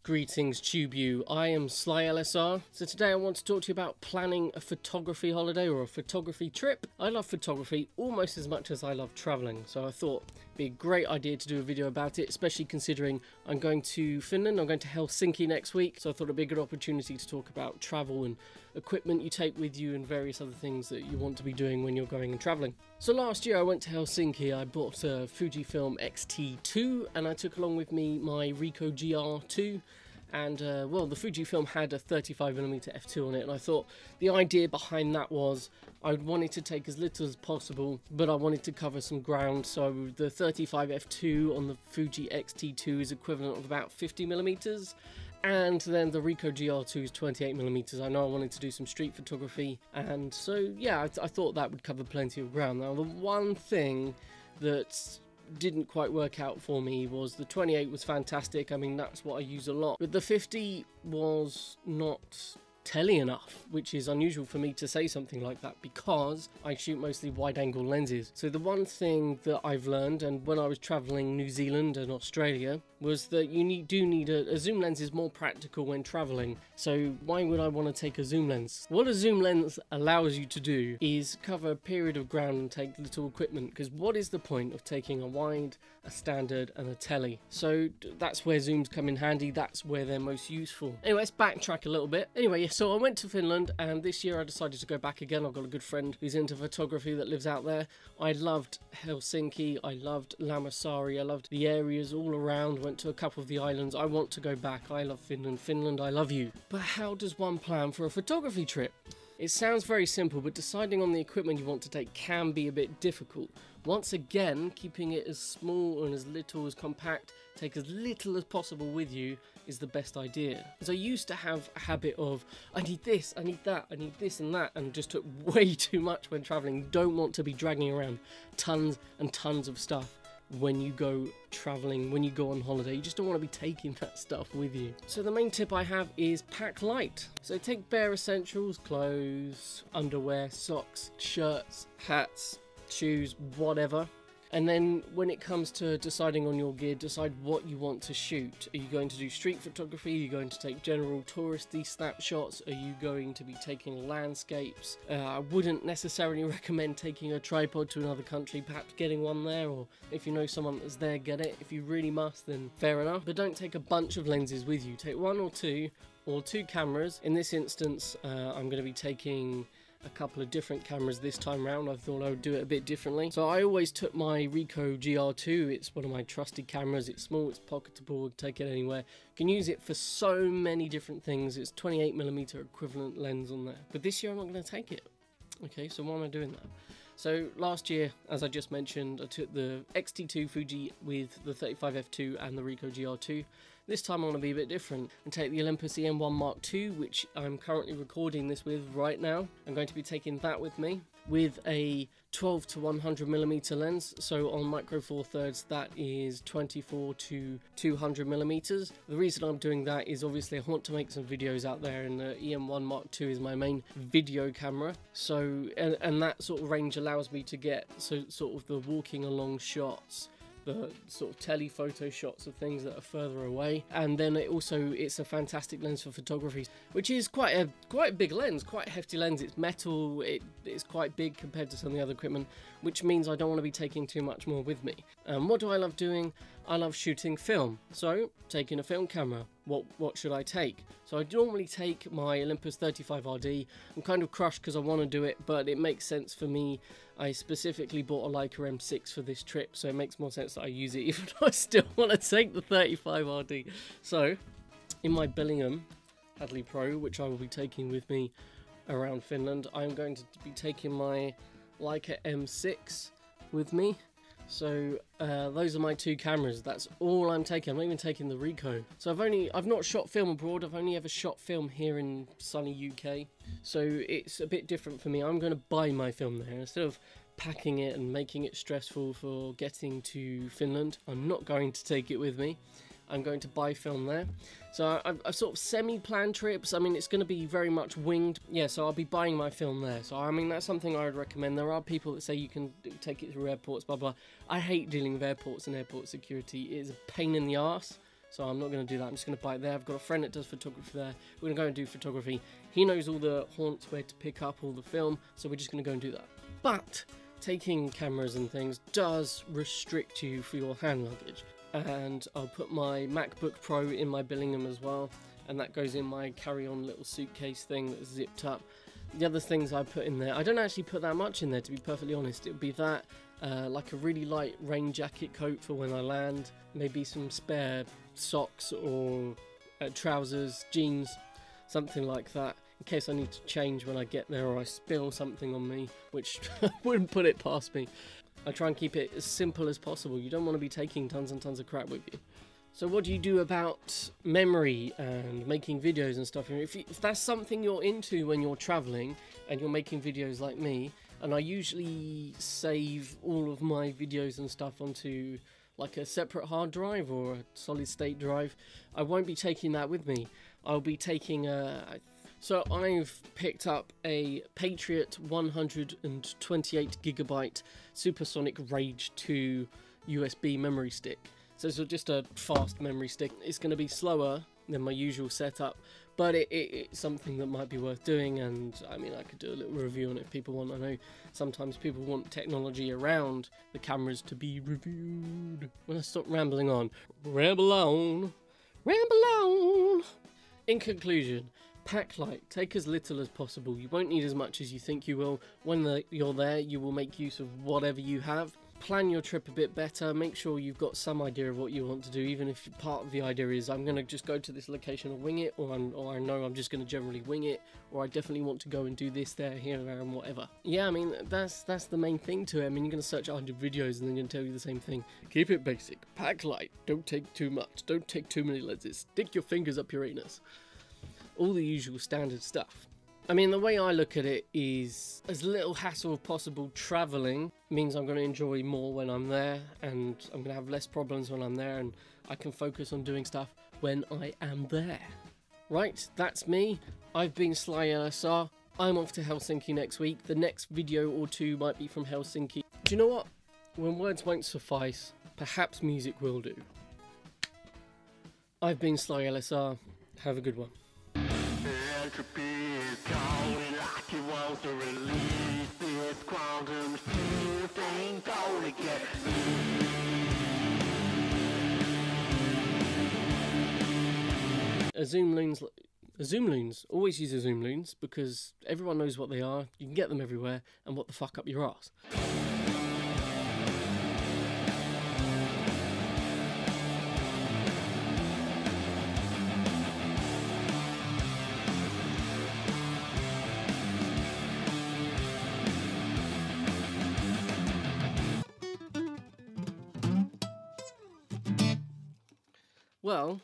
Greetings TubeU, I am Slyelessar. So today I want to talk to you about planning a photography holiday or a photography trip. I love photography almost as much as I love travelling, so I thought it'd be a great idea to do a video about it, especially considering I'm going to Finland, I'm going to Helsinki next week, so I thought it'd be a good opportunity to talk about travel and equipment you take with you and various other things that you want to be doing when you're going and travelling. So last year I went to Helsinki, I bought a Fujifilm X-T2 and I took along with me my Ricoh GR2. And well, the Fujifilm had a 35mm f2 on it, and I thought the idea behind that was I wanted to take as little as possible, but I wanted to cover some ground. So the 35 f2 on the Fuji X-T2 is equivalent of about 50mm, and then the Ricoh GR2 is 28mm. I know I wanted to do some street photography, and so yeah, I thought that would cover plenty of ground. Now the one thing that didn't quite work out for me was the 28 was fantastic. I mean, that's what I use a lot, but the 50 was not telly enough, which is unusual for me to say something like that because I shoot mostly wide angle lenses. So the one thing that I've learned, and when I was traveling New Zealand and Australia, was that you do need a zoom lens is more practical when traveling. So why would I want to take a zoom lens? What a zoom lens allows you to do is cover a period of ground and take little equipment, because what is the point of taking a wide, a standard and a telly? So that's where zooms come in handy, that's where they're most useful. Anyway, let's backtrack a little bit. Anyway, so I went to Finland, and this year I decided to go back again. I've got a good friend who's into photography that lives out there. I loved Helsinki, I loved Lammassaari, I loved the areas all around, went to a couple of the islands. I want to go back. I love Finland. Finland, I love you. But how does one plan for a photography trip? It sounds very simple, but deciding on the equipment you want to take can be a bit difficult. Once again, keeping it as small and as little as compact, take as little as possible with you is the best idea. Because I used to have a habit of, I need this, I need that, I need this and that, and just took way too much when traveling. You don't want to be dragging around tons and tons of stuff when you go traveling, when you go on holiday. You just don't want to be taking that stuff with you. So the main tip I have is pack light. So take bare essentials, clothes, underwear, socks, shirts, hats, shoes, whatever. And then when it comes to deciding on your gear, decide what you want to shoot. Are you going to do street photography? Are you going to take general touristy snapshots? Are you going to be taking landscapes? I wouldn't necessarily recommend taking a tripod to another country, perhaps getting one there, or if you know someone that's there, get it. If you really must, then fair enough. But don't take a bunch of lenses with you. Take one or two cameras. In this instance, I'm going to be taking a couple of different cameras this time round. I thought I would do it a bit differently. So I always took my Ricoh GR2. It's one of my trusted cameras. It's small, it's pocketable, take it anywhere. You can use it for so many different things. It's 28mm equivalent lens on there. But this year I'm not going to take it. Okay, so why am I doing that? So last year, as I just mentioned, I took the X-T2 Fuji with the 35 f2 and the Ricoh GR2. This time I'm going to be a bit different and take the Olympus EM1 Mark II, which I'm currently recording this with right now. I'm going to be taking that with me with a 12 to 100mm lens. So on micro four thirds, that is 24 to 200mm. The reason I'm doing that is obviously I want to make some videos out there, and the EM1 Mark II is my main video camera. So and that sort of range allows me to get sort of the walking along shots, the sort of telephoto shots of things that are further away, and then it's a fantastic lens for photography, which is quite a big lens, quite a hefty lens. It's metal, it's quite big compared to some of the other equipment, which means I don't want to be taking too much more with me. What do I love doing? I love shooting film, so taking a film camera. What should I take? So I normally take my Olympus 35RD. I'm kind of crushed because I want to do it, but it makes sense for me. I specifically bought a Leica M6 for this trip, so it makes more sense that I use it, even though I still want to take the 35RD. So in my Bellingham Hadley Pro, which I will be taking with me around Finland, I'm going to be taking my Leica M6 with me. So those are my two cameras. That's all I'm taking. I'm not even taking the Ricoh. So I've not shot film abroad. I've only ever shot film here in sunny UK. So it's a bit different for me. I'm going to buy my film there instead of packing it and making it stressful for getting to Finland. I'm not going to take it with me. I'm going to buy film there. So I've sort of semi-planned trips. I mean, it's going to be very much winged. Yeah, so I'll be buying my film there. So, I mean, that's something I would recommend. There are people that say you can take it through airports, blah, blah. I hate dealing with airports and airport security. It is a pain in the arse. so I'm not going to do that. I'm just going to buy it there. I've got a friend that does photography there. We're going to go and do photography. He knows all the haunts where to pick up all the film, so we're just going to go and do that. But taking cameras and things does restrict you for your hand luggage. And I'll put my MacBook Pro in my Billingham as well, and that goes in my carry-on little suitcase thing that's zipped up. The other things I put in there, I don't actually put that much in there, to be perfectly honest. It would be that, like a really light rain jacket coat for when I land, maybe some spare socks or trousers, jeans, something like that, in case I need to change when I get there or I spill something on me, which wouldn't put it past me. I try and keep it as simple as possible. You don't want to be taking tons and tons of crap with you. So what do you do about memory and making videos and stuff? If that's something you're into when you're traveling and you're making videos like me, and I usually save all of my videos and stuff onto like a separate hard drive or a solid state drive, I won't be taking that with me. I'll be taking so I've picked up a Patriot 128GB Supersonic Rage 2 USB memory stick. So it's just a fast memory stick. It's going to be slower than my usual setup, but it's something that might be worth doing, and I mean, I could do a little review on it if people want. I know sometimes people want technology around the cameras to be reviewed. When I stop rambling on, ramble on, ramble on. In conclusion, pack light, take as little as possible. You won't need as much as you think you will. When you're there, you will make use of whatever you have. Plan your trip a bit better. Make sure you've got some idea of what you want to do, even if part of the idea is I'm going to just go to this location and wing it, or I know I'm just going to generally wing it, or I definitely want to go and do this there, here, there, and whatever. Yeah, I mean, that's the main thing to it. I mean, you're going to search 100 videos and then going to tell you the same thing. Keep it basic. Pack light. Don't take too much. Don't take too many lenses. Stick your fingers up your anus. All the usual standard stuff. I mean, the way I look at it is as little hassle as possible. Traveling means I'm going to enjoy more when I'm there, and I'm going to have less problems when I'm there, and I can focus on doing stuff when I am there. Right, that's me. I've been Slyelessar. I'm off to Helsinki next week. The next video or two might be from Helsinki. Do you know what? When words won't suffice, perhaps music will do. I've been Slyelessar. Have a good one. Entropy is calling like it wants to release this quantum shift ain't gonna get A zoom lens, always use a zoom lens, because everyone knows what they are, you can get them everywhere, and what the fuck up your arse. Well,